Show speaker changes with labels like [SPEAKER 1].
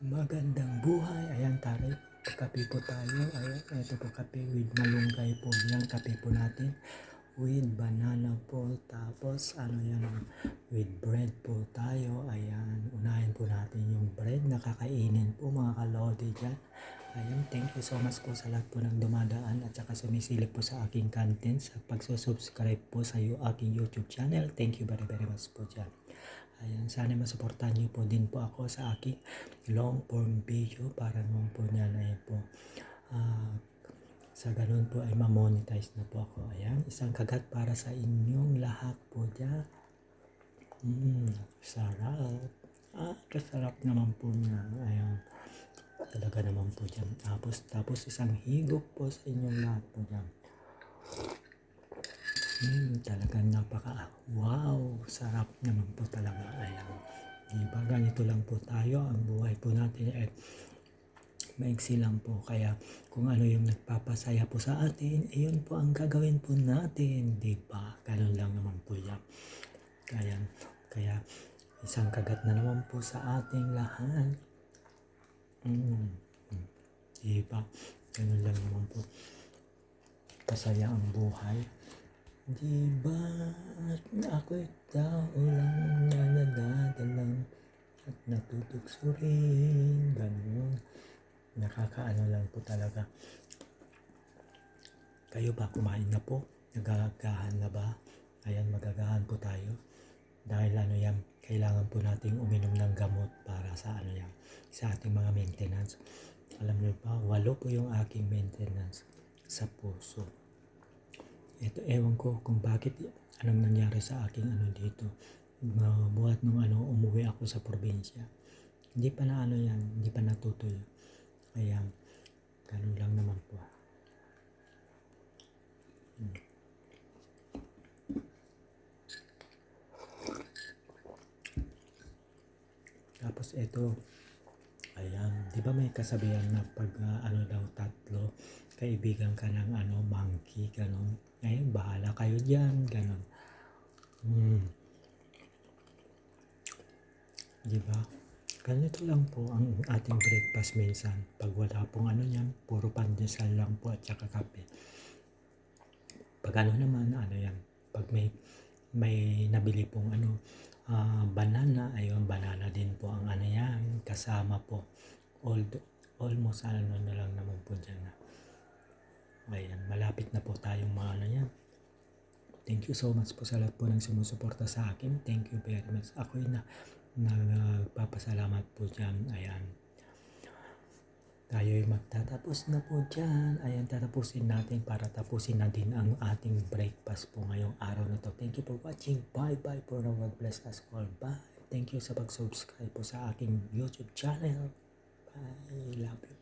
[SPEAKER 1] Magandang buhay. Ayan, tayo. Kape po tayo. Ayan, ito po kape with malunggay po. Yan, kape po natin. With banana po. Tapos, ano yan, with bread po tayo. Ayan, unahin po natin yung bread na kakainin po mga kalodi dyan. Ayan, thank you so much po sa lahat po ng dumadaan at saka sumisilip po sa aking content sa pagsusubscribe po sa aking YouTube channel. Thank you very very much po dyan. Ayan, sana masuportahan niyo po din po ako sa aking long form video para naman po niya na po sa ganun po ay ma-monetize na po ako. Ayan, isang kagat para sa inyong lahat po dyan. Sarap. Kasarap naman po niya. Ayan, talaga naman po dyan. Tapos isang higop po sa inyong lahat po dyan. Talagang wow, sarap naman po talaga. Ayan. Diba, ganito lang po tayo. Ang buhay po natin ay maiksi lang po. Kaya kung ano yung nagpapasaya po sa atin, iyon po ang gagawin po natin. Diba? Ganun lang naman po yan. Kaya isang kagat na naman po sa ating lahat. Diba? Ganun lang naman po. Kasaya ang buhay. Diba, ako'y tao lang na nadadalang at natutugso rin. Ganun. Nakakaano lang po talaga. Kayo ba, kumain na po? Nagagahan na ba? Ayan, magagahan po tayo. Dahil ano yan, kailangan po nating uminom ng gamot para sa ano yan, sa ating mga maintenance. Alam niyo ba, 8 po yung aking maintenance sa puso. Ito, ewan ko kung bakit, anong nangyari sa aking ano dito. Buhat nung umuwi ako sa probinsya. Hindi pa na yan, hindi pa natutuyo. Kaya, ganun lang naman po. Tapos ito, ayan, di ba may kasabihan na pag daw tatlo, kaibigan ka ng monkey, ganun. Ngayon, bahala kayo dyan, ganun. Di ba? Ganito lang po ang ating breakfast minsan. Pag wala pong yan, puro pandesal lang po at saka kape. Pag naman, yan, pag may nabili pong banana, ayun, banana din po ang yan, kasama po. Almost na lang naman po dyan. Ayan, malapit na po tayong yan. Thank you so much po sa lahat po ng sumusuporta sa akin. Thank you very much. Ako'y nagpapasalamat po dyan. Ayan. Tayo'y magtatapos na po dyan. Ayan, tatapusin natin para tapusin na din ang ating breakfast po ngayong araw na to. Thank you for watching. Bye-bye for now. God bless us all. Bye. Thank you sa pag-subscribe po sa aking YouTube channel. Bye. Love you.